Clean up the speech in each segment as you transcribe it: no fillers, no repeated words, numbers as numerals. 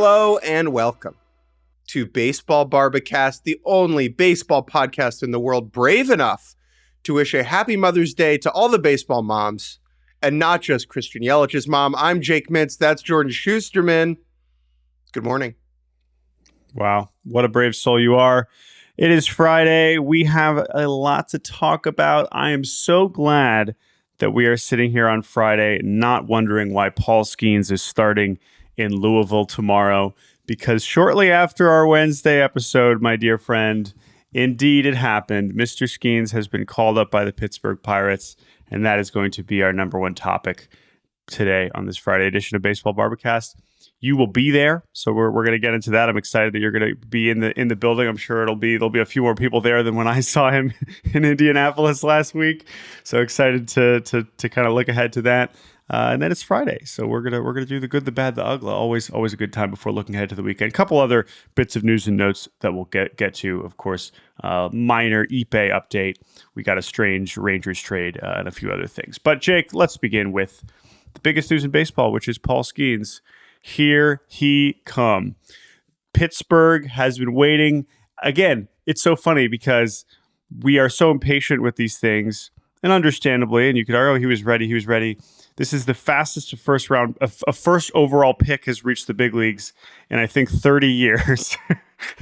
Hello and welcome to Baseball Barbacast, the only baseball podcast in the world brave enough to wish a happy Mother's Day to all the baseball moms, and not just Christian Yelich's mom. I'm Jake Mintz. That's Jordan Shusterman. Good morning. Wow, what a brave soul you are. It is Friday. We have a lot to talk about. I am so glad that we are sitting here on Friday, not wondering why Paul Skenes is starting in Louisville tomorrow, because shortly after our Wednesday episode, my dear friend, indeed it happened. Mr. Skenes has been called up by the Pittsburgh Pirates, and that is going to be our number one topic today on this Friday edition of Baseball Barbacast. You will be there, so we're going to get into that. I'm excited that you're going to be in the building. I'm sure there'll be a few more people there than when I saw him in Indianapolis last week. So excited to kind of look ahead to that. And then it's Friday, so we're gonna do the good, the bad, the Uggla. Always a good time before looking ahead to the weekend. A couple other bits of news and notes that we'll get to. Of course, minor Ippei update. We got a strange Rangers trade and a few other things. But Jake, let's begin with the biggest news in baseball, which is Paul Skenes. Here he come. Pittsburgh has been waiting. Again, it's so funny because we are so impatient with these things, and understandably. And you could argue, he was ready. This is the fastest a first overall pick has reached the big leagues in, I think, 30 years.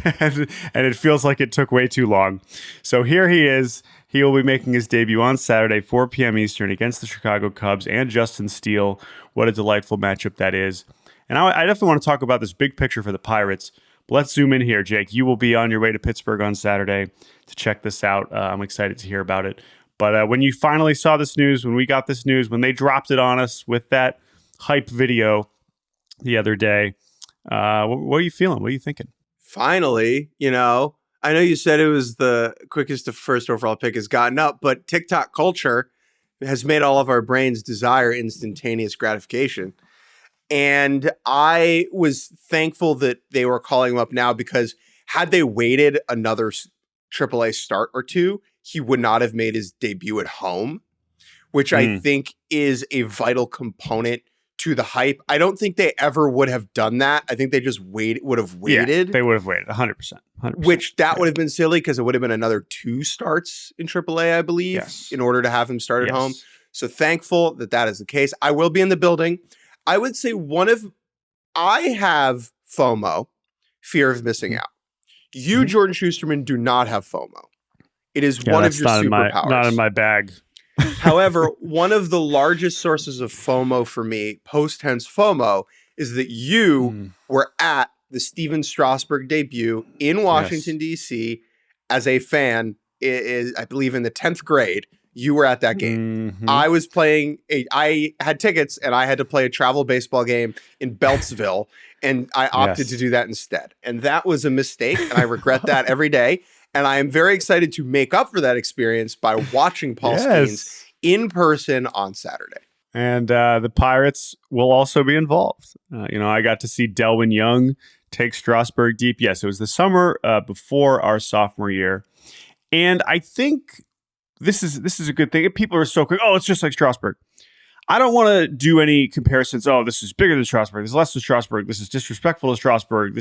and it feels like it took way too long. So here he is. He will be making his debut on Saturday, 4 p.m. Eastern, against the Chicago Cubs and Justin Steele. What a delightful matchup that is. And I definitely want to talk about this big picture for the Pirates. But let's zoom in here, Jake. You will be on your way to Pittsburgh on Saturday to check this out. I'm excited to hear about it. But when you finally saw this news, when we got this news, when they dropped it on us with that hype video the other day, what are you feeling? What are you thinking? Finally, I know you said it was the quickest first overall pick has gotten up, but TikTok culture has made all of our brains desire instantaneous gratification. And I was thankful that they were calling him up now, because had they waited another AAA start or two, he would not have made his debut at home, which I think is a vital component to the hype. I don't think they ever would have done that. I think they just would have waited. Yeah, they would have waited 100%. Which that would have been silly, because it would have been another 2 starts in AAA, I believe, in order to have him start at home. So thankful that is the case. I will be in the building. I would say I have FOMO, fear of missing out. You, Jordan Shusterman, do not have FOMO. It is one of your superpowers. Not in my bag. However, one of the largest sources of FOMO for me, post-tense FOMO, is that you were at the Steven Strasburg debut in Washington, D.C. as a fan, I believe in the 10th grade. You were at that game. I was I had tickets, and I had to play a travel baseball game in Beltsville, and I opted to do that instead. And that was a mistake, and I regret that every day. And I am very excited to make up for that experience by watching Paul Skenes in person on Saturday. And the Pirates will also be involved. I got to see Delwyn Young take Strasburg deep. Yes, it was the summer before our sophomore year. And I think this is a good thing. People are so quick, it's just like Strasburg. I don't want to do any comparisons. Oh, this is bigger than Strasburg. This is less than Strasburg. This is disrespectful to Strasburg.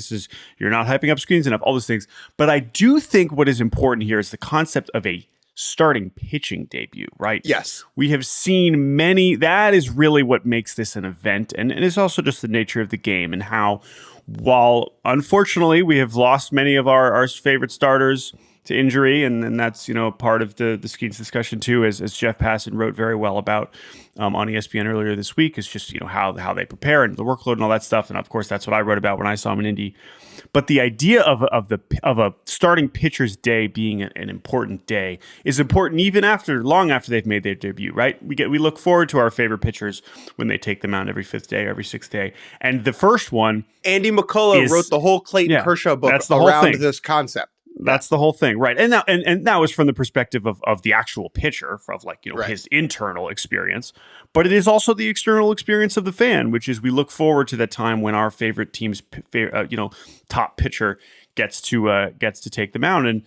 You're not hyping up Skenes enough, all those things. But I do think what is important here is the concept of a starting pitching debut, right? Yes. We have seen many. That is really what makes this an event. And it's also just the nature of the game, and how, while unfortunately we have lost many of our favorite starters to injury, and that's part of the Skenes discussion too, as Jeff Passan wrote very well about on ESPN earlier this week, is just how they prepare and the workload and all that stuff. And of course, that's what I wrote about when I saw him in Indy. But the idea of a starting pitcher's day being an important day is important even long after they've made their debut, right? We look forward to our favorite pitchers when they take them out every 5th day, every 6th day. And the first one, Andy McCullough wrote the whole Clayton Kershaw book around this concept. That's the whole thing, right? And that was from the perspective of the actual pitcher, his internal experience. But it is also the external experience of the fan, which is we look forward to that time when our favorite team's top pitcher gets to take them out. And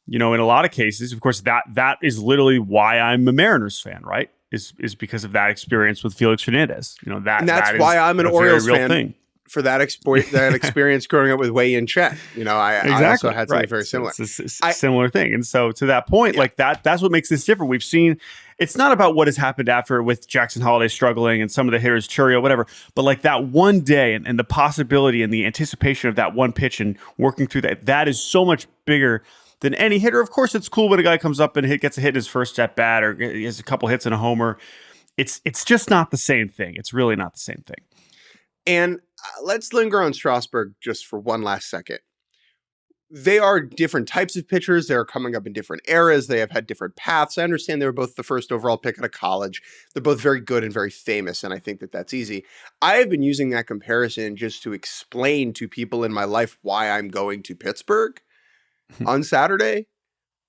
in a lot of cases, of course, that is literally why I'm a Mariners fan, right? Is because of that experience with Felix Hernandez. And that's why I'm an Orioles fan. for that experience growing up with Wei Yin Chen. I also had something very similar. So it's a similar thing. And so to that point, like that's what makes this different. We've seen, it's not about what has happened after with Jackson Holiday struggling and some of the hitters, Churio, whatever, but like that one day and the possibility and the anticipation of that one pitch and working through that is so much bigger than any hitter. Of course, it's cool when a guy comes up and gets a hit in his first at bat or he has a couple hits and a homer. It's just not the same thing. It's really not the same thing. And let's linger on Strasburg just for one last second. They are different types of pitchers. They're coming up in different eras. They have had different paths. I understand they were both the first overall pick out of college. They're both very good and very famous, and I think that that's easy. I have been using that comparison just to explain to people in my life why I'm going to Pittsburgh on Saturday,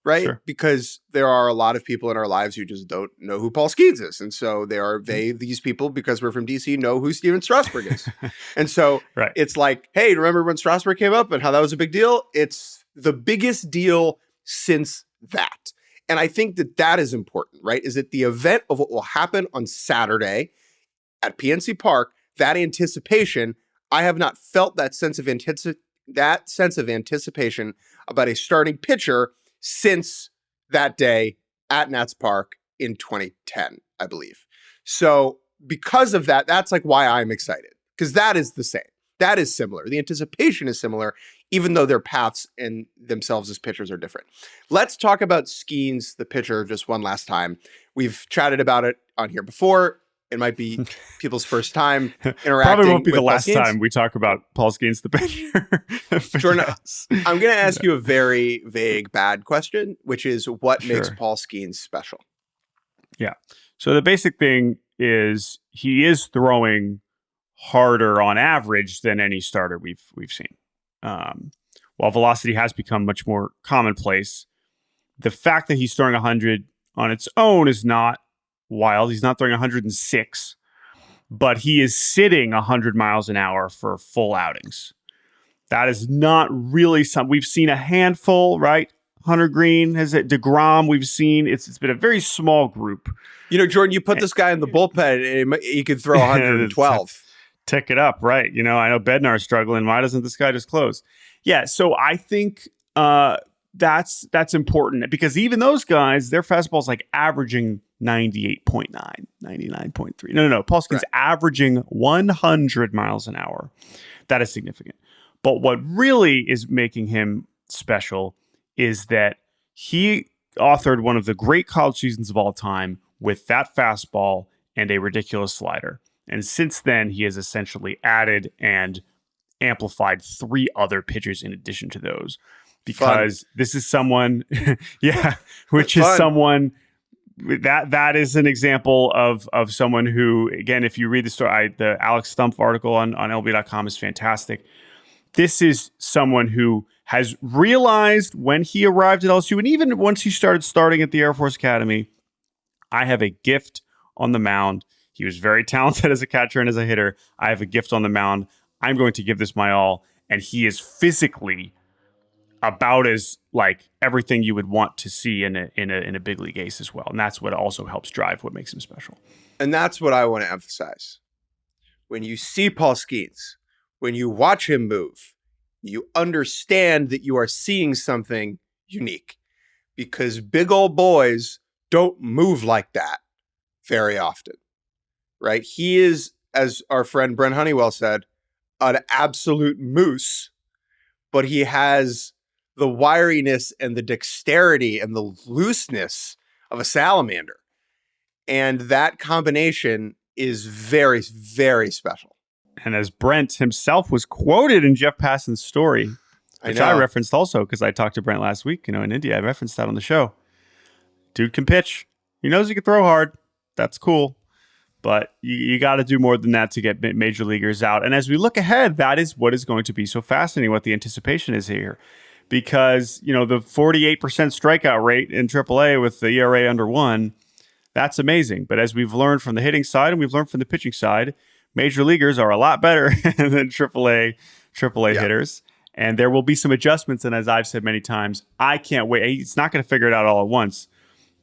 right? Sure. Because there are a lot of people in our lives who just don't know who Paul Skenes is. And so these people, because we're from DC, know who Steven Strasburg is. And so It's like, hey, remember when Strasburg came up and how that was a big deal? It's the biggest deal since that. And I think that is important, right? Is that the event of what will happen on Saturday at PNC Park, that anticipation, I have not felt that sense of anticipation about a starting pitcher since that day at Nats Park in 2010, I believe. So because of that, that's like why I'm excited, because that is the same. That is similar. The anticipation is similar, even though their paths and themselves as pitchers are different. Let's talk about Skenes, the pitcher, just one last time. We've chatted about it on here before. It might be people's first time interacting. Probably won't be with the last Paul Skenes. Time we talk about Paul Skenes, the pitcher. Jordan, I'm going to ask you a very vague, bad question, which is what makes Paul Skenes special? Yeah. So the basic thing is he is throwing harder on average than any starter we've seen. While velocity has become much more commonplace, the fact that he's throwing 100 on its own is not wild. He's not throwing 106, but he is sitting 100 miles an hour for full outings. That is not really some. We've seen a handful, right? Hunter Green has it. DeGrom, we've seen. It's been a very small group. Jordan, you put this guy in the bullpen, and he could throw 112. Tick it up, right? I know Bednar's struggling. Why doesn't this guy just close? Yeah, so I think that's important, because even those guys, their fastball's like averaging 98.9, 99.3. No. Paul Skenes averaging 100 miles an hour. That is significant. But what really is making him special is that he authored one of the great college seasons of all time with that fastball and a ridiculous slider. And since then, he has essentially added and amplified 3 other pitchers in addition to those. Because this is someone, someone that is an example of someone who, again, if you read the story, the Alex Stumpf article on MLB.com is fantastic. This is someone who has realized when he arrived at LSU, and even once he starting at the Air Force Academy, I have a gift on the mound. He was very talented as a catcher and as a hitter. I have a gift on the mound. I'm going to give this my all. And he is physically about as like everything you would want to see in a big league ace as well. And that's what also helps drive what makes him special. And that's what I want to emphasize. When you see Paul Skenes, when you watch him move, you understand that you are seeing something unique, because big old boys don't move like that very often, right? He is, as our friend Brent Honeywell said, an absolute moose, but he has the wiriness and the dexterity and the looseness of a salamander. And that combination is very, very special. And as Brent himself was quoted in Jeff Passan's story, which I referenced also because I talked to Brent last week, in India, I referenced that on the show. Dude can pitch. He knows he can throw hard. That's cool. But you got to do more than that to get major leaguers out. And as we look ahead, that is what is going to be so fascinating, what the anticipation is here. Because, the 48% strikeout rate in AAA with the ERA under 1, that's amazing. But as we've learned from the hitting side and we've learned from the pitching side, major leaguers are a lot better than AAA hitters. And there will be some adjustments. And as I've said many times, I can't wait. He's not going to figure it out all at once.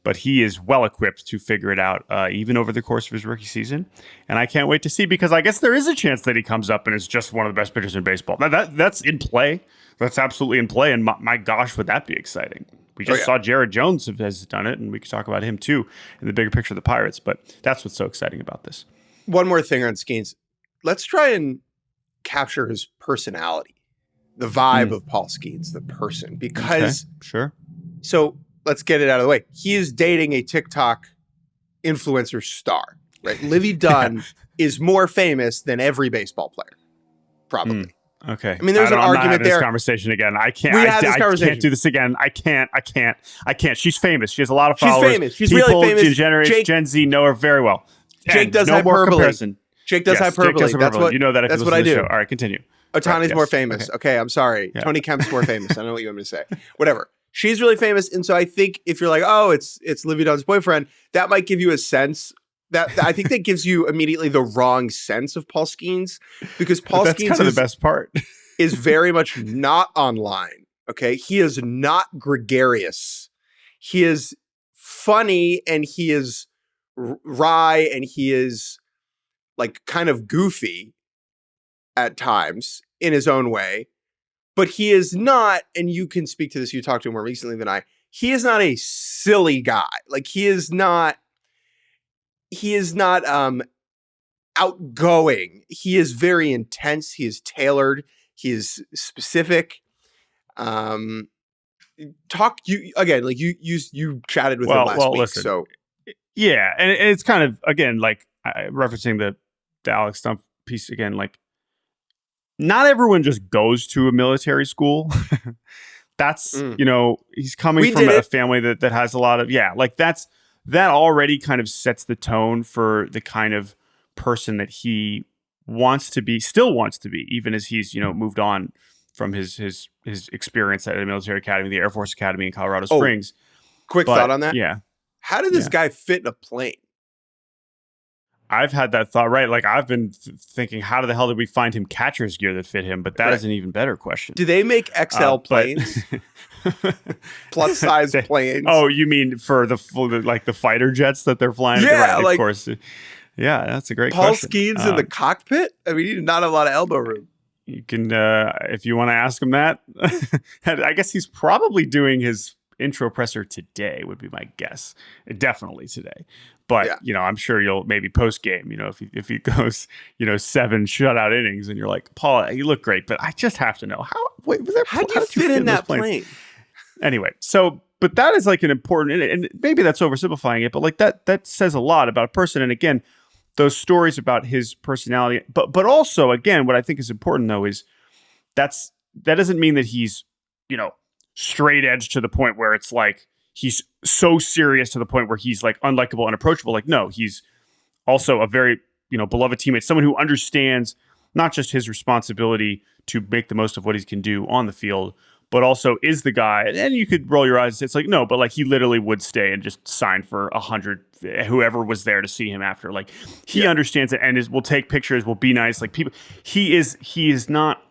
but he is well equipped to figure it out, even over the course of his rookie season. And I can't wait to see, because I guess there is a chance that he comes up and is just one of the best pitchers in baseball. That's in play. That's absolutely in play. And my gosh, would that be exciting? We just saw Jared Jones has done it, and we could talk about him too in the bigger picture of the Pirates. But that's what's so exciting about this. One more thing on Skenes. Let's try and capture his personality, the vibe of Paul Skenes, the person, because sure. So let's get it out of the way. He is dating a TikTok influencer star, right? Livy Dunn is more famous than every baseball player, probably. Okay. I mean, there's an argument there. This conversation again. I can't. We had this conversation. I can't do this again. I can't. She's famous. She has a lot of followers. She's famous. She's really famous. Gen Z know her very well. Jake does hyperbole. Jake does hyperbole. That's what you know that. That's what I do. All right, continue. Ohtani's more famous. Okay, I'm sorry. Yeah. Tony Kemp's more famous. I don't know what you want me to say. Whatever. She's really famous, and so I think if you're like, oh, it's Livy Dunn's boyfriend, that might give you a sense. That I think that gives you immediately the wrong sense of Paul Skenes, because Paul Skenes kind of the best part. is very much not online. Okay, he is not gregarious. He is funny, and he is wry, and he is like kind of goofy at times in his own way, but he is not, and you can speak to this, you talked to him more recently than I, he is not a silly guy. Like he is not outgoing. He is very intense. He is tailored. He is specific. You chatted with him last week. Listen, so yeah. And it's kind of, again, like referencing the Alex Stump piece again, like not everyone just goes to a military school. That's, he's coming from a family that has a lot of, that already kind of sets the tone for the kind of person that he still wants to be, even as he's, moved on from his experience at a military academy, the Air Force Academy in Colorado Springs. Quick thought on that. Yeah. How did this guy fit in a plane? I've had that thought, right? Like I've been thinking, how the hell did we find him catcher's gear that fit him? But that is an even better question. Do they make XL planes? Plus size planes? Oh, you mean for the fighter jets that they're flying? Yeah, right, of course. Yeah, that's a great Paul question. Paul Skenes in the cockpit? I mean, he did not have a lot of elbow room. You can, if you want to ask him that, I guess he's probably doing his intro presser today would be my guess. Definitely today. But, I'm sure you'll maybe post game, if he goes, 7 shutout innings and you're like, Paul, you look great, but I just have to know how do you fit in that plane? Anyway, but that is like an important, and maybe that's oversimplifying it, but like that says a lot about a person. And again, those stories about his personality, but also again, what I think is important though is that doesn't mean that he's, straight edge to the point where it's like he's so serious to the point where he's like unlikable and approachable. Like, no, he's also a very, beloved teammate, someone who understands not just his responsibility to make the most of what he can do on the field, but also is the guy. And you could roll your eyes. It's like, no, but like he literally would stay and just sign for 100, whoever was there to see him after. Like he understands it and will take pictures, will be nice. Like people, he is not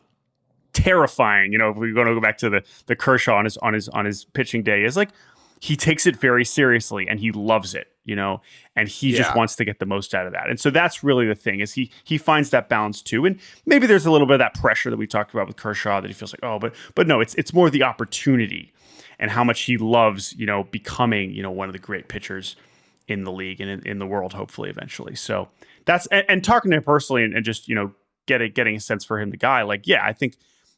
terrifying. If we're going to go back to the Kershaw on his pitching day, is like he takes it very seriously and he loves it, and he just wants to get the most out of that. And so that's really the thing, is he finds that balance too. And maybe there's a little bit of that pressure that we talked about with Kershaw, that he feels like, oh, but no, it's more the opportunity and how much he loves, becoming, one of the great pitchers in the league and in the world, hopefully eventually. So that's, and talking to him personally and just, getting a sense for him, the guy, like,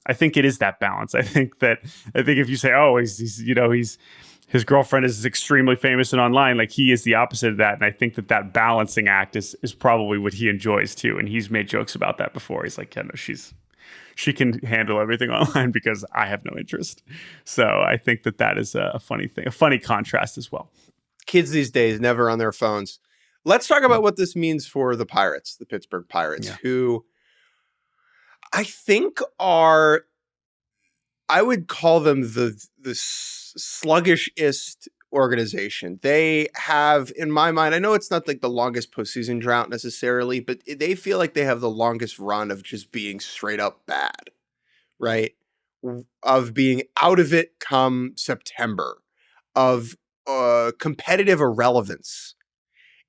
I think it is that balance. I think if you say, oh, he's his girlfriend is extremely famous and online, like he is the opposite of that. And I think that balancing act is probably what he enjoys too. And he's made jokes about that before. He's like, no, she can handle everything online because I have no interest. So I think that is a funny thing, a funny contrast as well. Kids these days never on their phones. Let's talk about what this means for the Pirates, the Pittsburgh Pirates, who I think I would call them the sluggishest organization. They have, in my mind, I know it's not like the longest postseason drought necessarily, but they feel like they have the longest run of just being straight up bad, right? Of being out of it come September, of competitive irrelevance.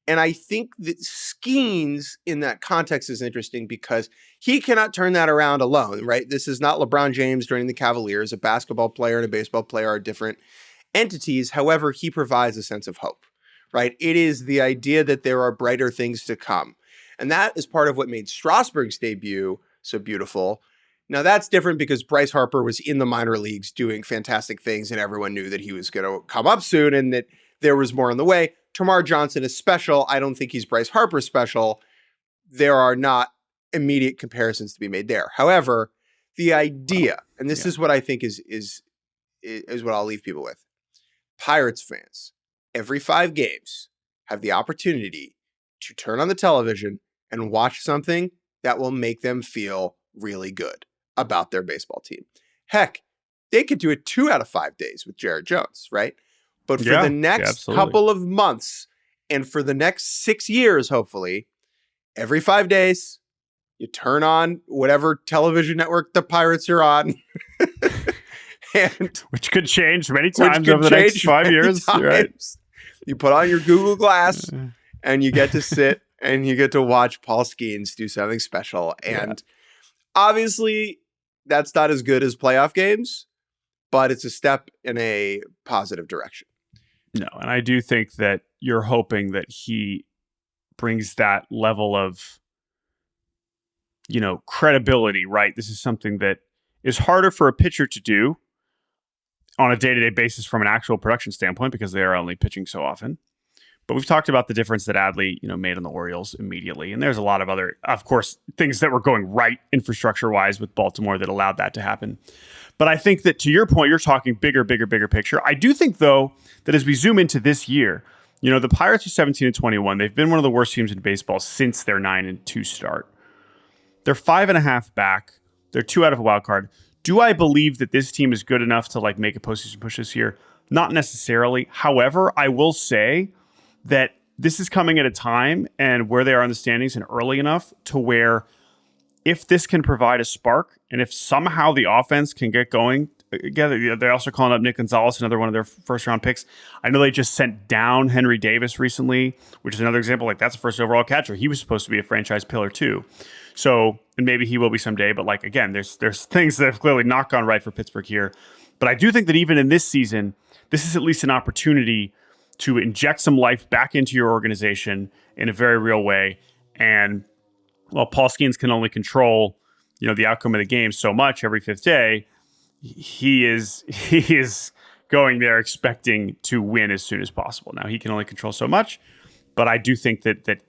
And I think that Skenes in that context is interesting because he cannot turn that around alone, right? This is not LeBron James joining the Cavaliers. A basketball player and a baseball player are different entities. However, he provides a sense of hope, right? It is the idea that there are brighter things to come. And that is part of what made Strasburg's debut so beautiful. Now, that's different because Bryce Harper was in the minor leagues doing fantastic things, and everyone knew that he was going to come up soon and that there was more on the way. Tamar Johnson is special. I don't think he's Bryce Harper special. There are not immediate comparisons to be made there. However, the idea, and this is what I think is what I'll leave people with. Pirates fans, every 5 games, have the opportunity to turn on the television and watch something that will make them feel really good about their baseball team. Heck, they could do it 2 out of 5 days with Jared Jones, right? But for the next couple of months and for the next 6 years, hopefully, every 5 days, you turn on whatever television network the Pirates are on. And which could change many times over the next 5 years. Right? You put on your Google Glass and you get to sit and you get to watch Paul Skenes do something special. And obviously, that's not as good as playoff games, but it's a step in a positive direction. No, and I do think that you're hoping that he brings that level of, credibility, right? This is something that is harder for a pitcher to do on a day-to-day basis from an actual production standpoint because they are only pitching so often. But we've talked about the difference that Adley, made on the Orioles immediately. And there's a lot of other, of course, things that were going right infrastructure-wise with Baltimore that allowed that to happen. But I think that to your point, you're talking bigger picture. I do think, though, that as we zoom into this year, the Pirates are 17-21. They've been one of the worst teams in baseball since their 9-2 start. They're 5.5 back. They're 2 out of a wild card. Do I believe that this team is good enough to make a postseason push this year? Not necessarily. However, I will say that this is coming at a time and where they are in the standings and early enough to where if this can provide a spark and if somehow the offense can get going together, they're also calling up Nick Gonzalez, another one of their first round picks. I know they just sent down Henry Davis recently, which is another example. That's a first overall catcher. He was supposed to be a franchise pillar too. So, and maybe he will be someday, but again, there's things that have clearly not gone right for Pittsburgh here. But I do think that even in this season, this is at least an opportunity to inject some life back into your organization in a very real way. And while Paul Skenes can only control, the outcome of the game so much every 5th day, he is going there expecting to win as soon as possible. Now he can only control so much, but I do think that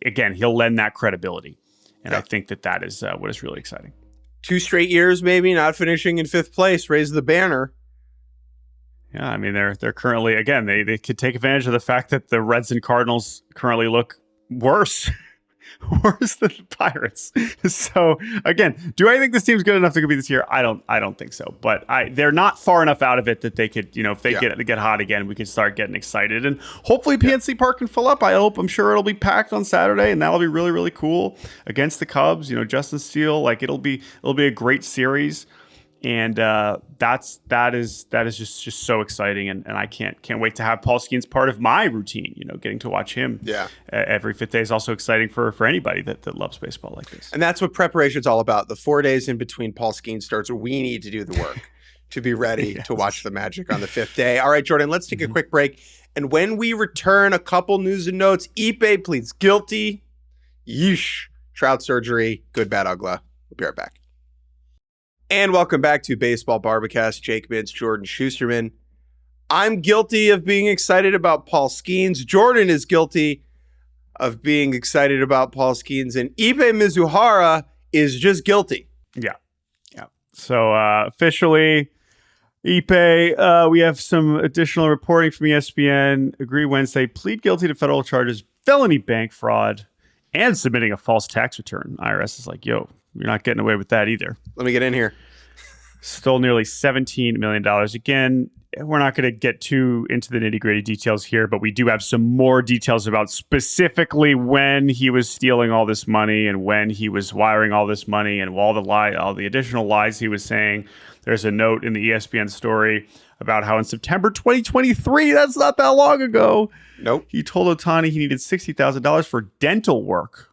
again, he'll lend that credibility. And I think that is what is really exciting. 2 straight years, maybe not finishing in 5th place, raise the banner. Yeah, I mean, they're currently, again, they could take advantage of the fact that the Reds and Cardinals currently look worse than the Pirates. So again, do I think this team's good enough to compete this year? I don't think so. But they're not far enough out of it that they could, if they get hot again, we can start getting excited. And hopefully PNC Park can fill up. I'm sure it'll be packed on Saturday, and that'll be really, really cool against the Cubs. Justin Steele, it'll be a great series. And that is just so exciting, and I can't wait to have Paul Skenes part of my routine. Getting to watch him every 5th day is also exciting for anybody that loves baseball like this. And that's what preparation's all about. The 4 days in between Paul Skenes starts, we need to do the work to be ready to watch the magic on the 5th day. All right, Jordan, let's take a quick break. And when we return, a couple news and notes. Ippei pleads guilty. Yeesh. Trout surgery. Good, bad, Uggla. We'll be right back. And welcome back to Baseball Barbacast. Jake Mintz, Jordan Shusterman. I'm guilty of being excited about Paul Skenes. Jordan is guilty of being excited about Paul Skenes. And Ippei Mizuhara is just guilty. Yeah. So officially, Ippei, we have some additional reporting from ESPN. Agree Wednesday, plead guilty to federal charges, felony bank fraud, and submitting a false tax return. IRS is like, yo, you're not getting away with that either. Let me get in here. Stole nearly $17 million. Again, we're not going to get too into the nitty-gritty details here, but we do have some more details about specifically when he was stealing all this money and when he was wiring all this money and all the additional lies he was saying. There's a note in the ESPN story about how in September 2023, that's not that long ago, Nope. he told Ohtani he needed $60,000 for dental work.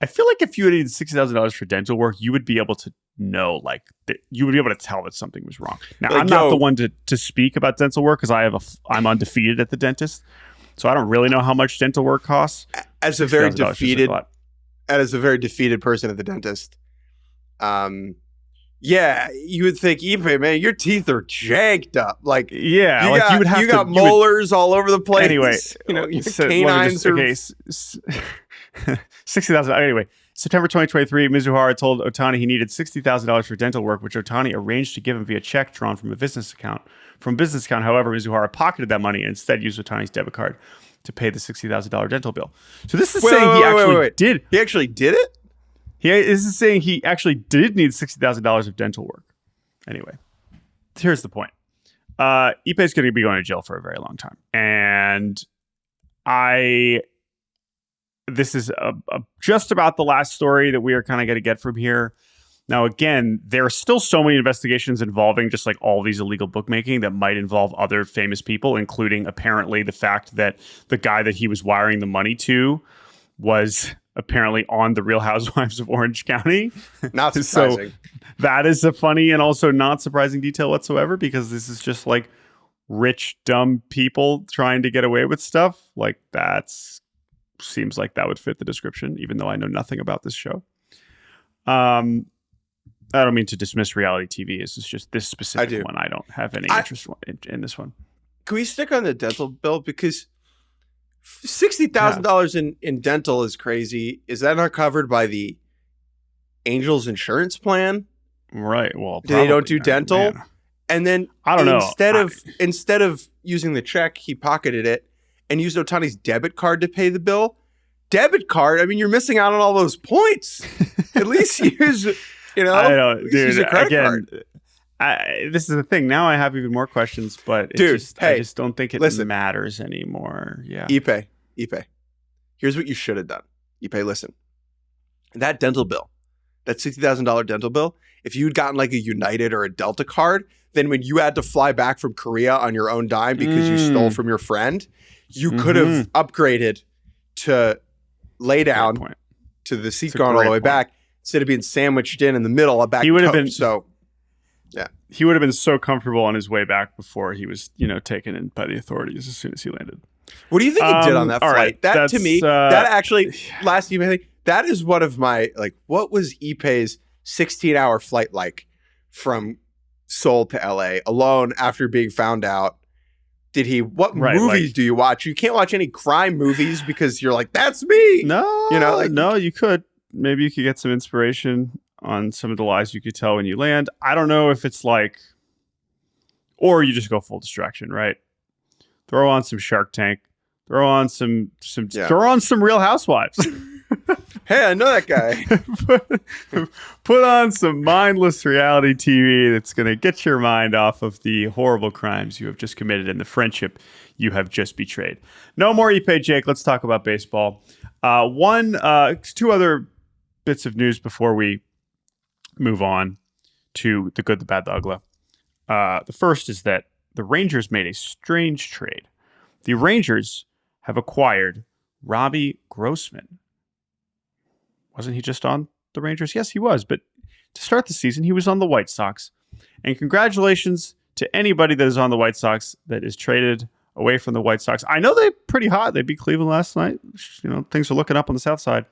I feel like if you had needed $60,000 for dental work, you would be able to know, like, you would be able to tell that something was wrong. Now, Like, I'm not the one to speak about dental work because I'm undefeated at the dentist, so I don't really know how much dental work costs. As a very defeated person at the dentist, yeah, you would think, Ippei, man, your teeth are janked up. Like, yeah, you got molars all over the place. Anyway, your canines are. Okay, 60,000. Anyway, September 2023, Mizuhara told Ohtani he needed $60,000 for dental work, which Ohtani arranged to give him via check drawn from a business account. However, Mizuhara pocketed that money and instead used Ohtani's debit card to pay the $60,000 dental bill. So this is saying he actually did. He actually did it? This is saying he actually did need $60,000 of dental work. Anyway, here's the point. Ippei's going to be going to jail for a very long time. And this is just about the last story that we are kind of going to get from here. Now, again, there are still so many investigations involving just like all these illegal bookmaking that might involve other famous people, including apparently the fact that the guy that he was wiring the money to was apparently on the Real Housewives of Orange County. Not surprising. So that is a funny and also not surprising detail whatsoever, because this is just like rich, dumb people trying to get away with stuff. Like, that's seems like that would fit the description, even though I know nothing about this show. I don't mean to dismiss reality TV. It's just this specific one. I don't have any interest in this one. Can we stick on the dental bill? Because $60,000 in dental is crazy. Is that not covered by the Angels insurance plan? Right. Well, they don't do dental. Man. And then I don't know. Instead of using the check, he pocketed it and used Ohtani's debit card to pay the bill. Debit card? I mean, you're missing out on all those points. At least use, I don't, dude. Use a credit card. This is the thing. Now I have even more questions, but I just don't think it matters anymore. Yeah. Ippei, here's what you should have done. Ippei, listen. That dental bill, that $60,000 dental bill, if you'd gotten like a United or a Delta card, then when you had to fly back from Korea on your own dime because you stole from your friend, you could have upgraded to lay down to the seat going all the way back instead of being sandwiched in the middle of back. He would have been He would have been so comfortable on his way back before he was, taken in by the authorities as soon as he landed. What do you think he did on that flight? Right, that to me, that actually last Ippei thing, that is one of my what was Ippei's 16-hour flight like from Seoul to LA alone after being found out? What movies do you watch? You can't watch any crime movies because you're like, that's me. No, no, you could. Maybe you could get some inspiration on some of the lies you could tell when you land. I don't know if it's or you just go full distraction, right? Throw on some Shark Tank. Throw on some Real Housewives. Hey, I know that guy. Put on some mindless reality TV that's going to get your mind off of the horrible crimes you have just committed and the friendship you have just betrayed. No more Ippei, Jake. Let's talk about baseball. Two other bits of news before we move on to the good, the bad, the Uggla. The first is that the Rangers made a strange trade. The Rangers have acquired Robbie Grossman. Wasn't he just on the Rangers? Yes, he was. But to start the season, he was on the White Sox. And congratulations to anybody that is on the White Sox that is traded away from the White Sox. I know they're pretty hot. They beat Cleveland last night. Things are looking up on the South Side.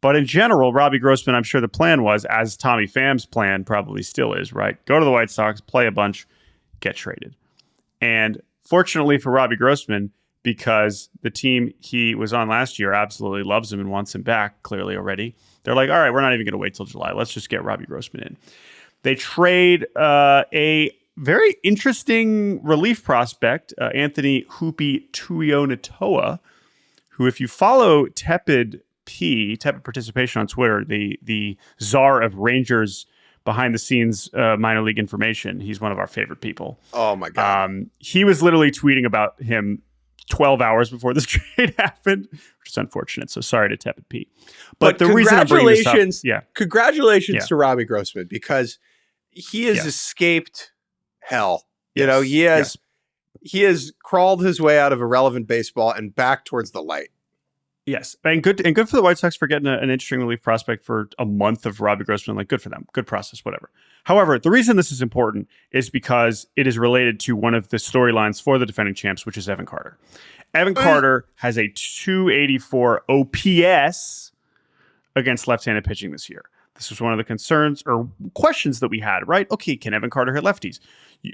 But in general, Robbie Grossman, I'm sure the plan was, as Tommy Pham's plan probably still is, right? Go to the White Sox, play a bunch, get traded. And fortunately for Robbie Grossman, because the team he was on last year absolutely loves him and wants him back, clearly already, they're like, all right, we're not even going to wait till July. Let's just get Robbie Grossman in. They trade a very interesting relief prospect, Anthony Hoopy Tuionatoa, who, if you follow Tepid Participation on Twitter, the czar of Rangers behind the scenes minor league information, he's one of our favorite people. Oh my God. He was literally tweeting about him 12 hours before this trade happened, which is unfortunate. So sorry to Tepid P. But the reason I'm bringing this up, congratulations to Robbie Grossman, because he has escaped hell You know, he has crawled his way out of irrelevant baseball and back towards the light. Yes, and good for the White Sox for getting an interesting relief prospect for a month of Robbie Grossman. Like, good for them. Good process, whatever. However, the reason this is important is because it is related to one of the storylines for the defending champs, which is Evan Carter. Evan Carter has a 284 OPS against left-handed pitching this year. This was one of the concerns or questions that we had, right? Okay, can Evan Carter hit lefties?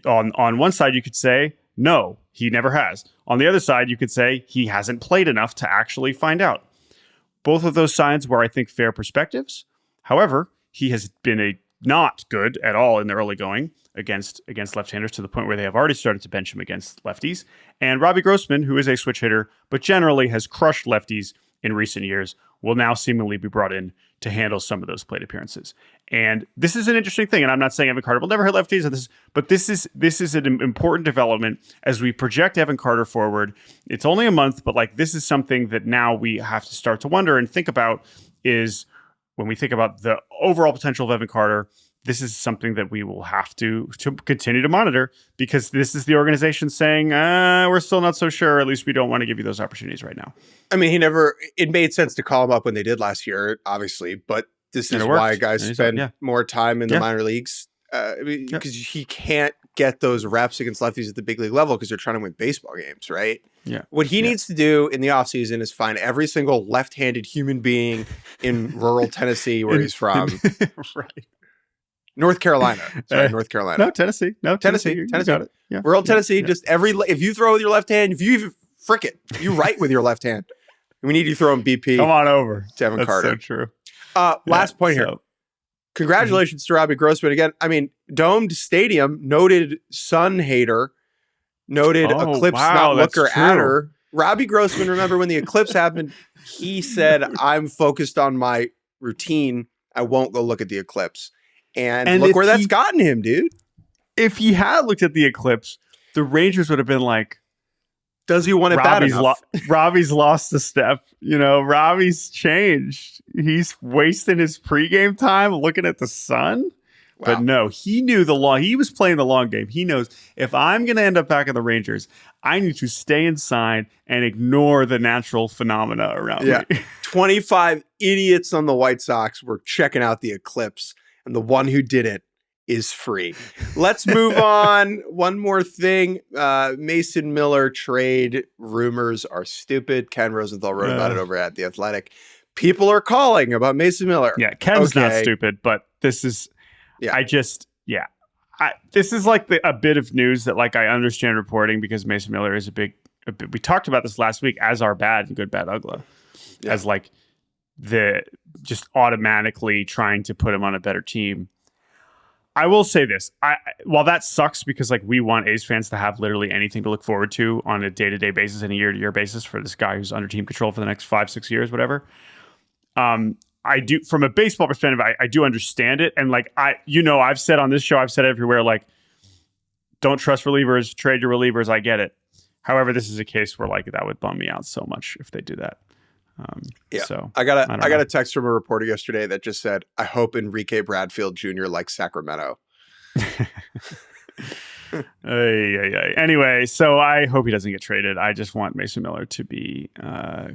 On one side, you could say, no, he never has. On the other side, you could say he hasn't played enough to actually find out. Both of those sides were, I think, fair perspectives. However, he has been not good at all in the early going against left-handers to the point where they have already started to bench him against lefties. And Robbie Grossman, who is a switch hitter, but generally has crushed lefties in recent years, will now seemingly be brought in to handle some of those plate appearances. And this is an interesting thing. And I'm not saying Evan Carter will never hit lefties, but this is an important development as we project Evan Carter forward. It's only a month, but like this is something that now we have to start to wonder and think about is when we think about the overall potential of Evan Carter, this is something that we will have to continue to monitor because this is the organization saying, we're still not so sure. At least we don't want to give you those opportunities right now. I mean, it made sense to call him up when they did last year, obviously, but this is why guys spend more time in the minor leagues because he can't get those reps against lefties at the big league level because they're trying to win baseball games, right? Yeah. What he needs to do in the offseason is find every single left-handed human being in rural Tennessee where he's from. Right. North Carolina. Sorry, North Carolina. No, Tennessee. Tennessee. You got it. Yeah. Rural Tennessee, just if you throw with your left hand, if you even frick it, you write with your left hand. We need you throwing BP. Come on over. To Evan Carter. So true. Last point here. Congratulations to Robbie Grossman. Again, I mean, domed stadium, noted sun hater, noted eclipse not looker adder. Robbie Grossman, remember when the eclipse happened, he said, I'm focused on my routine. I won't go look at the eclipse. And look where that's gotten him, dude. If he had looked at the eclipse, the Rangers would have been like, does he want it bad enough? Robbie's lost a step. You know, Robbie's changed. He's wasting his pregame time looking at the sun. Wow. But no, he knew he was playing the long game. He knows if I'm going to end up back in the Rangers, I need to stay inside and ignore the natural phenomena around me. 25 idiots on the White Sox were checking out the eclipse. And the one who did it is free. Let's move on. One more thing. Mason Miller trade rumors are stupid. Ken Rosenthal wrote about it over at The Athletic. People are calling about Mason Miller. Yeah, Ken's not stupid, but this is... this is like a bit of news that like I understand reporting because Mason Miller is a big we talked about this last week as our bad and good, bad Uggla. Yeah. As like the just automatically trying to put him on a better team. I will say this. While that sucks because like we want A's fans to have literally anything to look forward to on a day-to-day basis and a year-to-year basis for this guy who's under team control for the next 5-6 years, whatever. I do from a baseball perspective, I do understand it. And like I've said on this show, I've said everywhere, like, don't trust relievers, trade your relievers. I get it. However, this is a case where like that would bum me out so much if they do that. So I got a text from a reporter yesterday that just said, I hope Enrique Bradfield Jr. likes Sacramento. Anyway, so I hope he doesn't get traded. I just want Mason Miller to be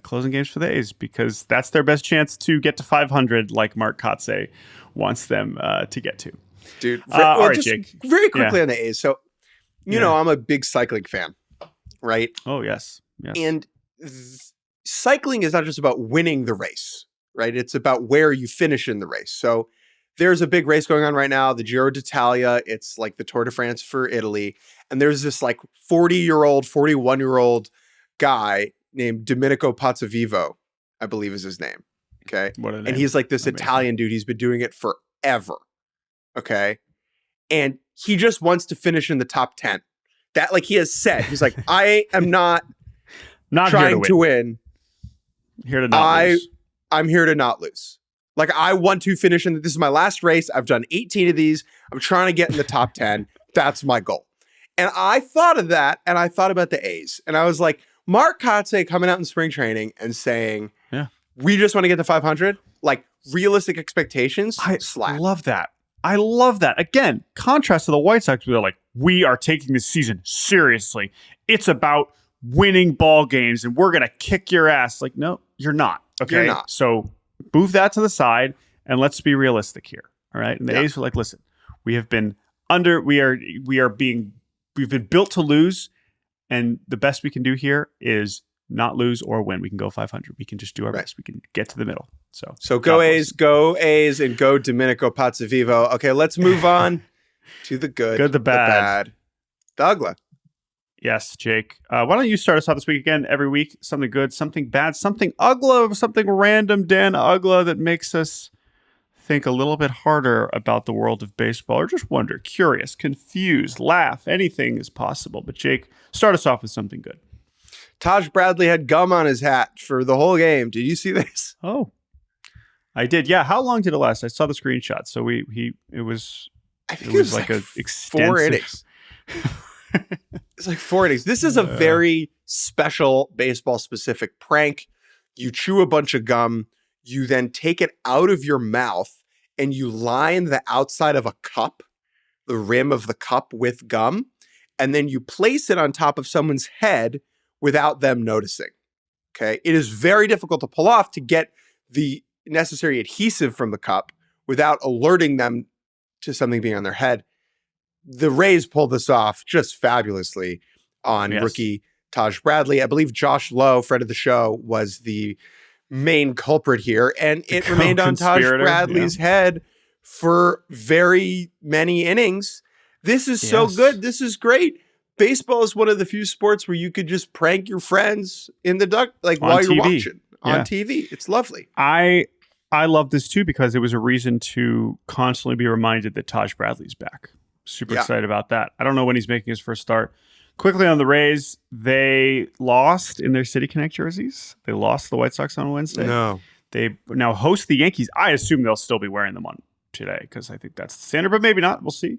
closing games for the A's because that's their best chance to get to 500 like Mark Kotze wants them to get to. Dude, all right, Jake. Very quickly on the A's. So, you know, I'm a big cycling fan, right? Oh, yes. And cycling is not just about winning the race, right? It's about where you finish in the race. So there's a big race going on right now, the Giro d'Italia. It's like the Tour de France for Italy. And there's this like 41-year-old guy named Domenico Pozzovivo, I believe is his name. Okay. And he's like this Italian dude. He's been doing it forever. Okay. And he just wants to finish in the top 10. That like he has said, he's like, I am not trying to win. Here to not lose. I'm here to not lose. Like I want to finish in. This is my last race. I've done 18 of these. I'm trying to get in the top 10. That's my goal. And I thought of that, and I thought about the A's, and I was like, Mark Kotze coming out in spring training and saying, "Yeah, we just want to get to 500." Like realistic expectations. I love that. I love that. Again, contrast to the White Sox, where they're like, we are taking this season seriously. It's about winning ball games, and we're going to kick your ass. Like, no, you're not. Okay, You're not. So move that to the side, and let's be realistic here. All right, and the A's were like, listen, we've been built to lose, and the best we can do here is not lose or win. We can go 500. We can just do our best. We can get to the middle. So go A's, and go Domenico Pozzovivo. Okay, let's move on to the good, the bad, the Uggla. Yes, Jake. Why don't you start us off this week again? Every week, something good, something bad, something Uggla, something random, Dan Uggla, that makes us think a little bit harder about the world of baseball, or just wonder, curious, confused, laugh. Anything is possible. But Jake, start us off with something good. Taj Bradley had gum on his hat for the whole game. Did you see this? Oh, I did. Yeah. How long did it last? I saw the screenshot. So it was like a extensive 4 innings. It's like 4 innings. This is a very special baseball specific prank. You chew a bunch of gum, you then take it out of your mouth and you line the outside of a cup, the rim of the cup, with gum, and then you place it on top of someone's head without them noticing. Okay. It is very difficult to pull off to get the necessary adhesive from the cup without alerting them to something being on their head. The Rays pulled this off just fabulously on rookie Taj Bradley. I believe Josh Lowe, friend of the show, was the main culprit here, and it remained on Taj Bradley's head for very many innings. This is so good. This is great. Baseball is one of the few sports where you could just prank your friends in the duck, like while you're watching on TV. It's lovely. I love this too because it was a reason to constantly be reminded that Taj Bradley's back. Super excited about that. I don't know when he's making his first start. Quickly on the Rays, they lost in their City Connect jerseys. They lost the White Sox on Wednesday. No. They now host the Yankees. I assume they'll still be wearing them on today because I think that's the standard, but maybe not. We'll see.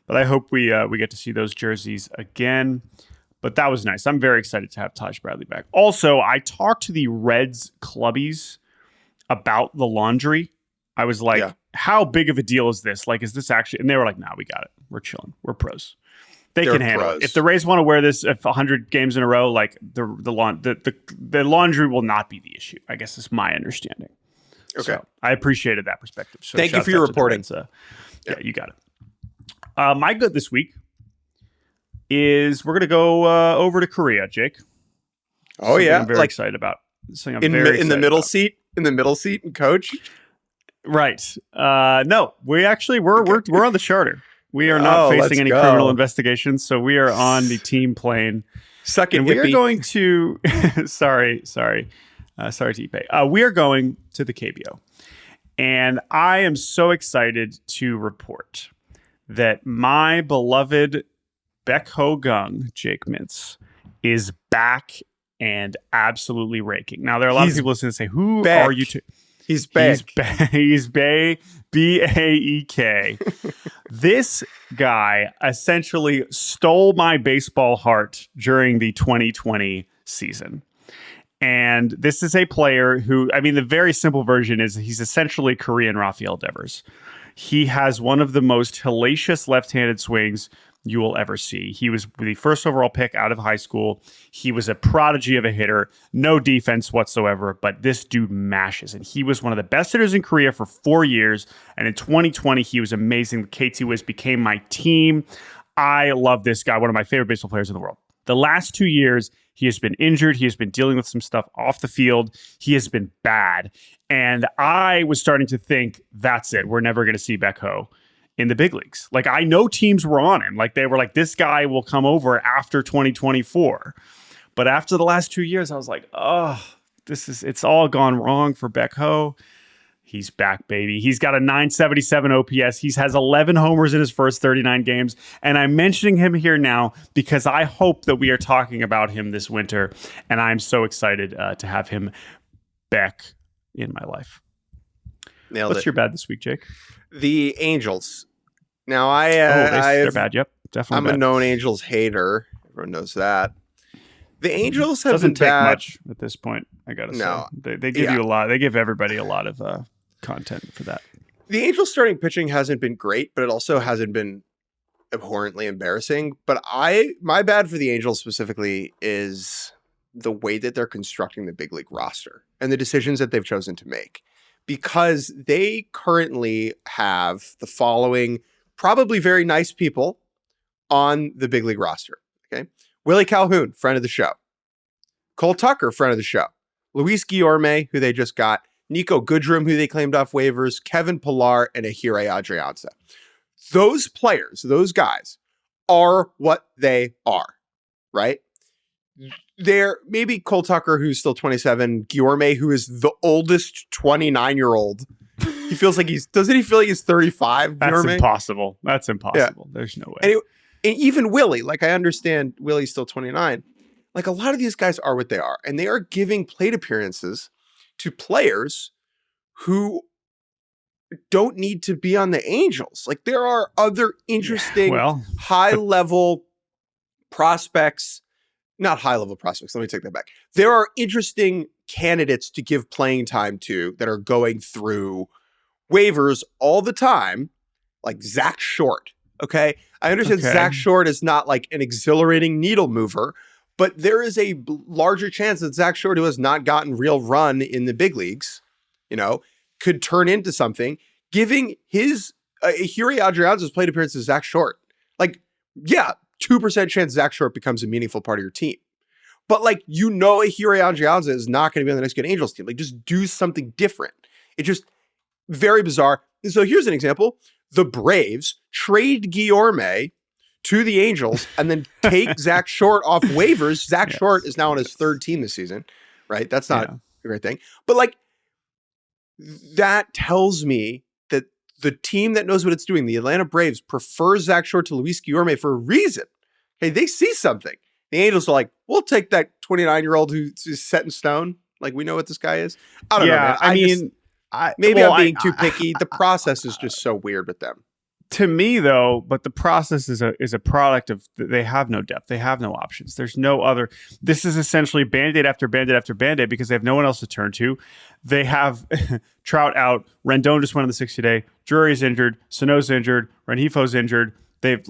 But I hope we get to see those jerseys again. But that was nice. I'm very excited to have Taj Bradley back. Also, I talked to the Reds clubbies about the laundry. I was like, how big of a deal is this? Like, is this actually? And they were like, nah, we got it. We're chilling. We're pros. They can handle it. If the Rays want to wear this 100 games in a row, like the laundry will not be the issue, I guess is my understanding. Okay. So I appreciated that perspective. So thank you for your reporting. Yeah, you got it. My good this week is we're going to go over to Korea, Jake. Oh, yeah. I'm very excited about. In the middle seat, and coach. Right. No, we're on the charter. We are not facing any criminal investigations, so we are on the team plane. Second, we are going to. sorry to Ippei. We are going to the KBO, and I am so excited to report that my beloved Baek Ho-gung, Jake Mintz, is back and absolutely raking. Now, there are a lot of people listening to say, "Who are you?" He's back. He's Baek. B-A-E-K. This guy essentially stole my baseball heart during the 2020 season. And this is a player who, I mean, the very simple version is he's essentially Korean Rafael Devers. He has one of the most hellacious left-handed swings you will ever see. He was the first overall pick out of high school. He was a prodigy of a hitter, no defense whatsoever, but this dude mashes. And he was one of the best hitters in Korea for 4 years. And in 2020, he was amazing. The KT Wiz became my team. I love this guy, one of my favorite baseball players in the world. The last 2 years, he has been injured. He has been dealing with some stuff off the field. He has been bad. And I was starting to think, that's it. We're never going to see Baek Ho in the big leagues. Like, I know teams were on him. Like, they were like, this guy will come over after 2024. But after the last 2 years, I was like, it's all gone wrong for Baek Ho. He's back, baby. He's got a 977 OPS. He has 11 homers in his first 39 games. And I'm mentioning him here now because I hope that we are talking about him this winter. And I'm so excited to have him back in my life. What's your bad this week, Jake? The Angels. Now, they're bad. Yep, definitely. I'm a known Angels hater. Everyone knows that. The Angels have doesn't been bad. Take much at this point. I gotta say, they give you a lot. They give everybody a lot of content for that. The Angels starting pitching hasn't been great, but it also hasn't been abhorrently embarrassing. But my bad for the Angels specifically is the way that they're constructing the big league roster and the decisions that they've chosen to make, because they currently have the following probably very nice people on the big league roster. Okay. Willie Calhoun, friend of the show. Cole Tucker, friend of the show. Luis Guillorme, who they just got. Nico Goodrum, who they claimed off waivers. Kevin Pillar, and Ahire Adrianza. Those players, those guys, are what they are, right? They're maybe Cole Tucker, who's still 27. Guillorme, who is the oldest 29-year-old. He feels like doesn't he feel like he's 35? That's Guillorme? Impossible. That's impossible. Yeah. There's no way. And even Willie, like I understand Willie's still 29. Like a lot of these guys are what they are, and they are giving plate appearances to players who don't need to be on the Angels. Like there are other interesting high-level prospects, not high-level prospects. Let me take that back. There are interesting candidates to give playing time to that are going through waivers all the time, like Zach Short. Okay. I understand Zach Short is not like an exhilarating needle mover, but there is a larger chance that Zach Short, who has not gotten real run in the big leagues, could turn into something. Giving his Ahire Adrianza's plate appearance to Zach Short, 2% chance Zach Short becomes a meaningful part of your team. But Ahire Adrianza is not going to be on the next good Angels team. Like, just do something different. It's just very bizarre. And so here's an example. The Braves trade Guillorme to the Angels and then take Zach Short off waivers. Zach Short is now on his third team this season, right? That's not a great thing. But that tells me that the team that knows what it's doing, the Atlanta Braves, prefers Zach Short to Luis Guillorme for a reason. Okay, they see something. The Angels are like, we'll take that 29-year-old who's set in stone. Like, we know what this guy is. I don't know, man. I'm being too picky. The process is just so weird with them. To me, though, but the process is a product of, they have no depth. They have no options. There's no other. This is essentially Band-Aid after Band-Aid after Band-Aid because they have no one else to turn to. They have Trout out. Rendon just went on the 60-day. Drury's injured. Sano's injured. Rengifo's injured. This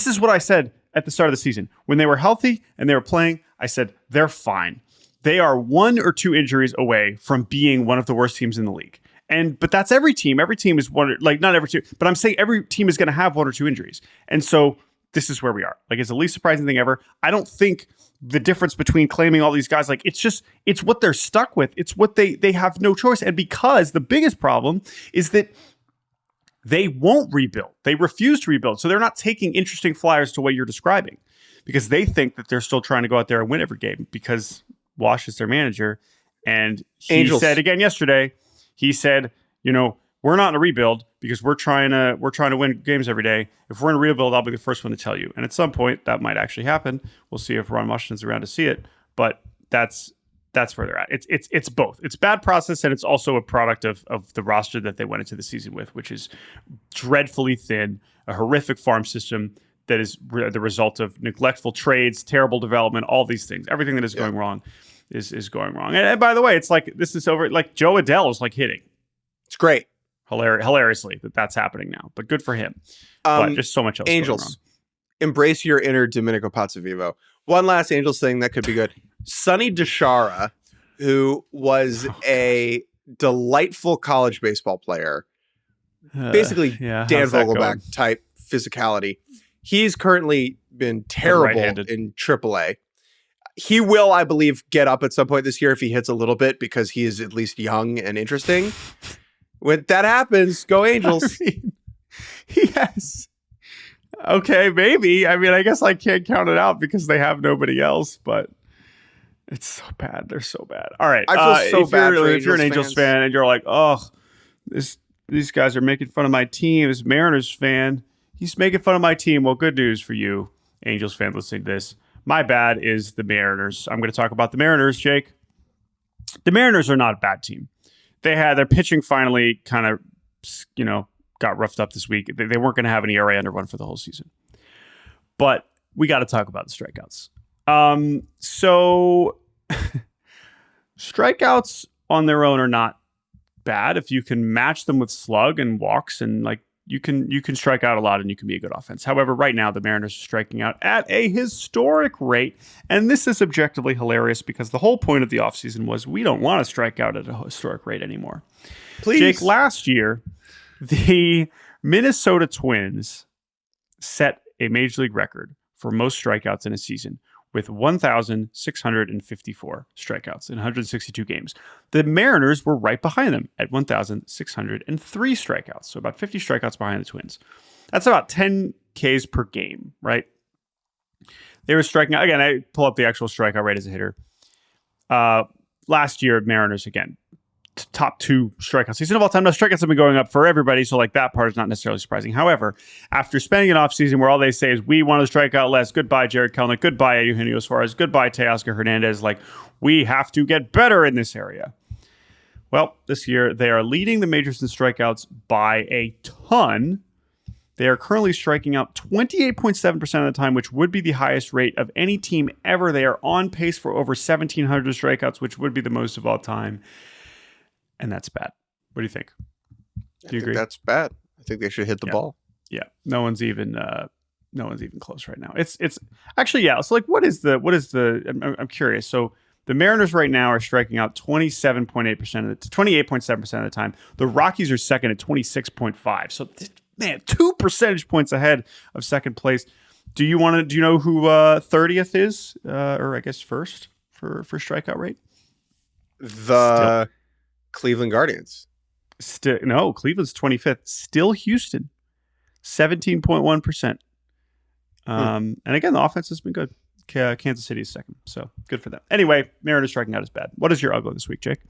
is what I said at the start of the season. When they were healthy and they were playing, I said, they're fine. They are one or two injuries away from being one of the worst teams in the league. But that's every team. Every team is not every team, but I'm saying every team is going to have one or two injuries. And so this is where we are. It's the least surprising thing ever. I don't think the difference between claiming all these guys, it's what they're stuck with. It's what they have no choice. And because the biggest problem is that they won't rebuild. They refuse to rebuild. So they're not taking interesting flyers to what you're describing because they think that they're still trying to go out there and win every game because Wash is their manager. And he said again yesterday, he said, we're not in a rebuild because we're trying to win games every day. If we're in a rebuild, I'll be the first one to tell you. And at some point, that might actually happen. We'll see if Ron Washington's around to see it. But that's where they're at. It's both. It's bad process, and it's also a product of the roster that they went into the season with, which is dreadfully thin, a horrific farm system that is the result of neglectful trades, terrible development, all these things. Everything that is going wrong is going wrong. And by the way, it's this is over. Joe Adell is hitting. It's great. Hilariously that's happening now, but good for him. But just so much else. Angels, embrace your inner Domenico Pozzovivo. One last Angels thing that could be good. Sonny DeShara, who was a delightful college baseball player, basically Dan Vogelback type physicality. He's currently been terrible in AAA. He will, I believe, get up at some point this year if he hits a little bit because he is at least young and interesting. When that happens, go Angels. Yes. Okay, maybe. I guess I can't count it out because they have nobody else, but it's so bad. They're so bad. All right. I feel so bad for if you're an Angels fan and you're like, oh, these guys are making fun of my team. This Mariners fan, he's making fun of my team. Well, good news for you, Angels fan listening to this. My bad is the Mariners. I'm going to talk about the Mariners, Jake. The Mariners are not a bad team. They had their pitching finally kind of, got roughed up this week. They weren't going to have an ERA under one for the whole season. But we got to talk about the strikeouts. So strikeouts on their own are not bad if you can match them with slug and walks, and like you can strike out a lot and you can be a good offense. However, right now the Mariners are striking out at a historic rate, and this is objectively hilarious because the whole point of the offseason was we don't want to strike out at a historic rate anymore. Please. Jake, last year the Minnesota Twins set a major league record for most strikeouts in a season with 1,654 strikeouts in 162 games. The Mariners were right behind them at 1,603 strikeouts, so about 50 strikeouts behind the Twins. That's about 10 Ks per game, right? They were striking out. Again, I pull up the actual strikeout rate as a hitter. Last year, Mariners, again, top 2 strikeout season of all time. Now, strikeouts have been going up for everybody, so like that part is not necessarily surprising. However, after spending an offseason where all they say is, we want to strike out less, goodbye Jared Kelenic, goodbye Eugenio Suarez, goodbye Teoscar Hernandez, like, we have to get better in this area. Well, this year, they are leading the majors in strikeouts by a ton. They are currently striking out 28.7% of the time, which would be the highest rate of any team ever. They are on pace for over 1,700 strikeouts, which would be the most of all time. And that's bad. What do you think? Do you agree? That's bad. I think they should hit the ball. Yeah. No one's even close right now. It's actually, yeah. So like, what is the, I'm curious. So the Mariners right now are striking out 28.7% of the time. The Rockies are second at 26.5. So man, 2 percentage points ahead of second place. Do you know who 30th is? Or I guess first for strikeout rate? The Cleveland Guardians. No, Cleveland's 25th. Still Houston, 17.1%. And again, the offense has been good. Kansas City is second, so good for them. Anyway, Mariners striking out is bad. What is your Uggla this week, Jake?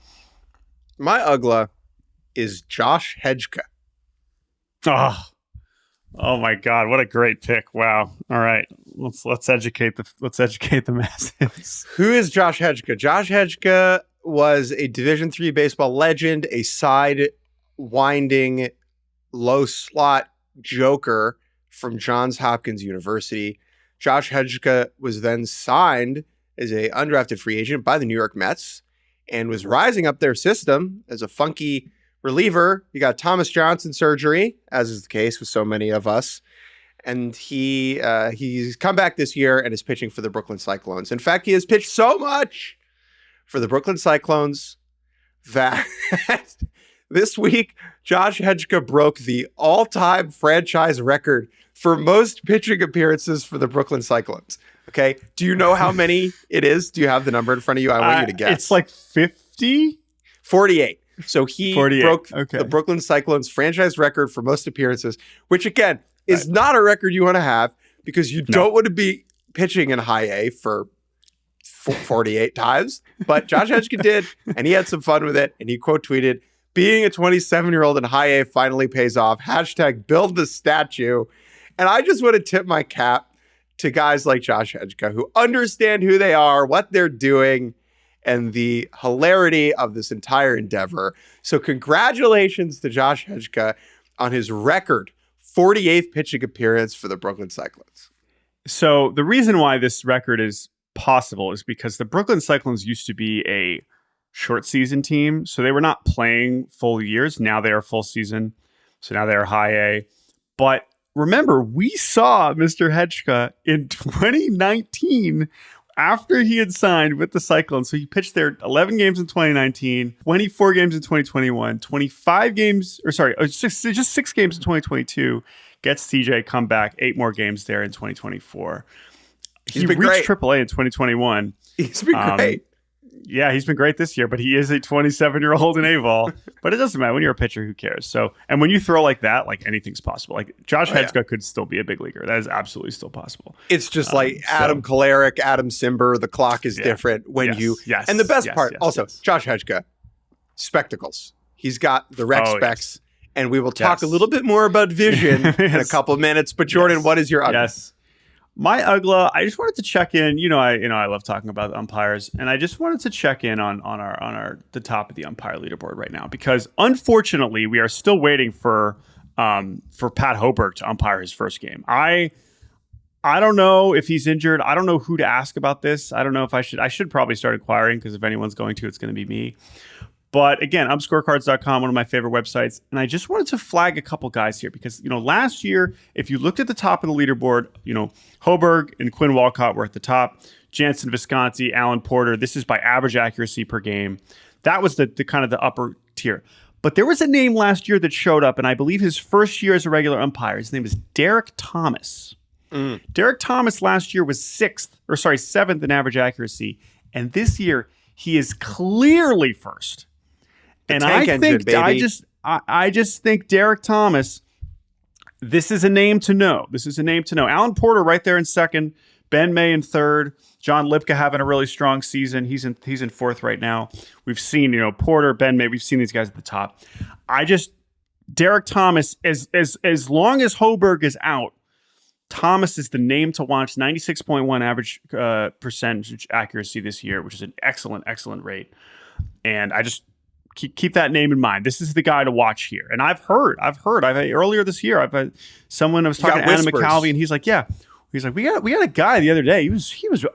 My Uggla is Josh Hedgeka. Oh my God! What a great pick! Wow. All right, let's educate the masses. Who is Josh Hedgeka? Josh Hedgeka was a Division III baseball legend, a side-winding, low-slot joker from Johns Hopkins University. Josh Hedgeka was then signed as an undrafted free agent by the New York Mets and was rising up their system as a funky reliever. He got Thomas Johnson surgery, as is the case with so many of us. And he's come back this year and is pitching for the Brooklyn Cyclones. In fact, he has pitched so much for the Brooklyn Cyclones that this week, Josh Hedgeka broke the all-time franchise record for most pitching appearances for the Brooklyn Cyclones. Okay. Do you know how many it is? Do you have the number in front of you? I want you to guess. It's like 50? 48. So he 48. broke the Brooklyn Cyclones franchise record for most appearances, which again is not a record you want to have because you don't want to be pitching in high A for 48 times. But Josh Hedgeka did, and he had some fun with it. And he quote tweeted, "Being a 27-year-old in high A finally pays off. # build the statue." And I just want to tip my cap to guys like Josh Hedgeka who understand who they are, what they're doing, and the hilarity of this entire endeavor. So congratulations to Josh Hedgeka on his record 48th pitching appearance for the Brooklyn Cyclones. So the reason why this record is possible is because the Brooklyn Cyclones used to be a short season team. So they were not playing full years. Now they are full season. So now they are high A. But remember, we saw Mr. Hedgeka in 2019 after he had signed with the Cyclones. So he pitched there 11 games in 2019, 24 games in 2021, 25 games, just 6 games in 2022. Gets TJ come back, 8 more games there in 2024. He reached AAA in 2021. He's been great. Yeah, he's been great this year, but he is a 27-year-old in A-ball. But it doesn't matter. When you're a pitcher, who cares? So, and when you throw like that, like anything's possible. Like Josh Hedgeka could still be a big leaguer. That is absolutely still possible. It's just like Adam Kolarek, Adam Simber. The clock is different when you. Yes. And the best part, Josh Hedgeka, spectacles. He's got the rec specs, and we will talk a little bit more about vision in a couple of minutes. But Jordan, what is your Uggla? Yes. My Uggla, I just wanted to check in. I love talking about umpires, and I just wanted to check in on the top of the umpire leaderboard right now because unfortunately we are still waiting for Pat Hoberg to umpire his first game. I don't know if he's injured. I don't know who to ask about this. I don't know if I should probably start inquiring because if anyone's going to, it's going to be me. But again, umpscorecards.com, one of my favorite websites. And I just wanted to flag a couple guys here because, last year, if you looked at the top of the leaderboard, Hoberg and Quinn Walcott were at the top. Jansen Visconti, Alan Porter. This is by average accuracy per game. That was the kind of the upper tier. But there was a name last year that showed up, and I believe his first year as a regular umpire. His name is Derek Thomas. Derek Thomas last year was seventh in average accuracy. And this year, he is clearly first. And I just think Derek Thomas, this is a name to know. Alan Porter right there in second, Ben May in third, John Lipka having a really strong season. He's in fourth right now. We've seen, Porter, Ben May, we've seen these guys at the top. Derek Thomas, as long as Hoberg is out, Thomas is the name to watch. 96.1 average percentage accuracy this year, which is an excellent rate. And I just keep that name in mind. This is the guy to watch here. And I've heard earlier this year, I've had someone, I was talking to Adam McCalvey, and he's like, we got a guy the other day. He was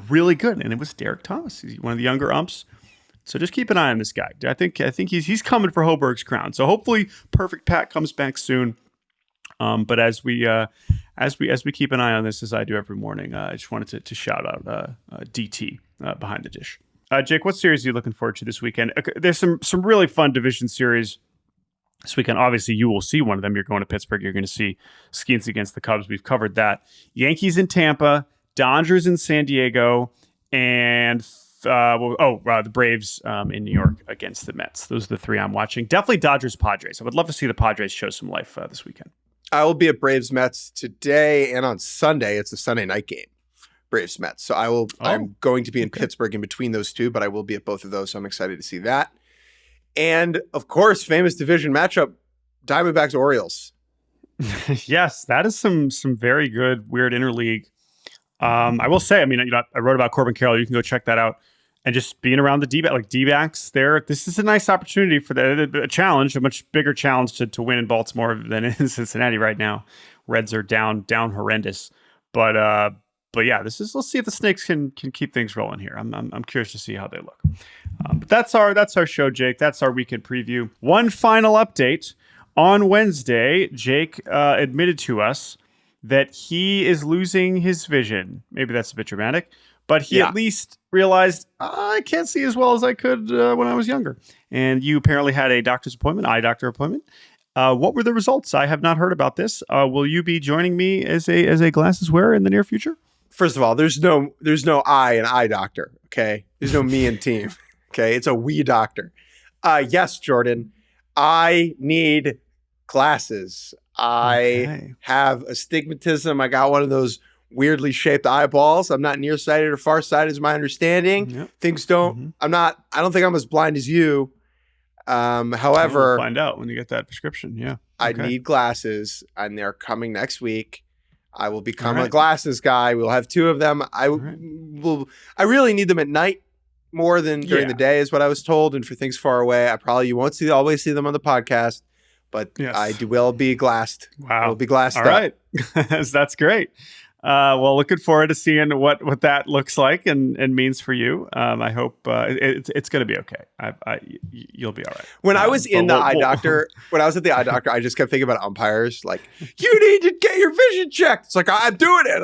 really good, and it was Derek Thomas. He's one of the younger umps. So just keep an eye on this guy. I think he's coming for Hoberg's crown. So hopefully Perfect Pat comes back soon. But as we keep an eye on this, as I do every morning, I just wanted to shout out DT behind the dish. Jake, what series are you looking forward to this weekend? There's some really fun division series this weekend. Obviously, you will see one of them. You're going to Pittsburgh. You're going to see Skenes against the Cubs. We've covered that. Yankees in Tampa, Dodgers in San Diego, and the Braves in New York against the Mets. Those are the three I'm watching. Definitely Dodgers Padres. I would love to see the Padres show some life this weekend. I will be at Braves Mets today and on Sunday. It's a Sunday night game. Braves Mets. So I'm going to be in Pittsburgh in between those two, but I will be at both of those. So I'm excited to see that. And of course, famous division matchup, Diamondbacks Orioles. Yes, that is some very good, weird interleague. I will say, I wrote about Corbin Carroll. You can go check that out. And just being around the D-backs there, this is a nice opportunity for a challenge, a much bigger challenge to win in Baltimore than in Cincinnati right now. Reds are down horrendous. But yeah, let's see if the Snakes can keep things rolling here. I'm curious to see how they look. But that's our show, Jake. That's our weekend preview. One final update. On Wednesday, Jake admitted to us that he is losing his vision. Maybe that's a bit dramatic, but he at least realized I can't see as well as I could when I was younger. And you apparently had a doctor's appointment, eye doctor appointment. What were the results? I have not heard about this. Will you be joining me as a glasses wearer in the near future? First of all, there's no I and eye doctor. Okay, there's no me and team. Okay, it's a we doctor. Yes, Jordan, I need glasses. I have astigmatism. I got one of those weirdly shaped eyeballs. I'm not nearsighted or farsighted, is my understanding. Yep. Things don't. I don't think I'm as blind as you. However, we'll find out when you get that prescription. Yeah, I need glasses, and they're coming next week. I will become a glasses guy. We'll have two of them. I really need them at night more than during the day, is what I was told. And for things far away, you won't always see them on the podcast, but I will be glassed. Wow, will be glassed. All right, that's great. Well, looking forward to seeing what that looks like and means for you. I hope it's going to be okay. You'll be all right. When I was in the eye doctor, when I was at the eye doctor, I just kept thinking about umpires. Like, you need to get your vision checked. It's like, I'm doing it.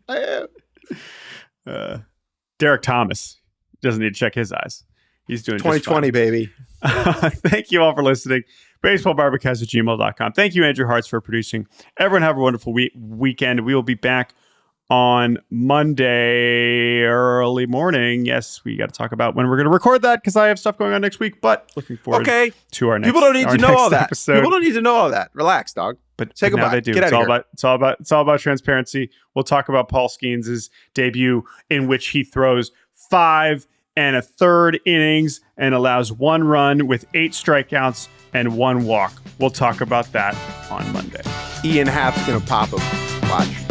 I am. Derek Thomas doesn't need to check his eyes. He's doing 2020, baby. Thank you all for listening. BaseballBarbacast@gmail.com. Thank you, Andrew Hartz, for producing. Everyone have a wonderful weekend. We will be back on Monday early morning. Yes, we got to talk about when we're going to record that because I have stuff going on next week, but looking forward to our next People don't need to know all that. Episode. People don't need to know all that. Relax, dog. But say goodbye. Now they do. Get out of here. It's all about transparency. We'll talk about Paul Skenes' debut in which he throws 5 1/3 innings and allows 1 run with 8 strikeouts and 1 walk. We'll talk about that on Monday. Ian Happ's going to pop him. Watch.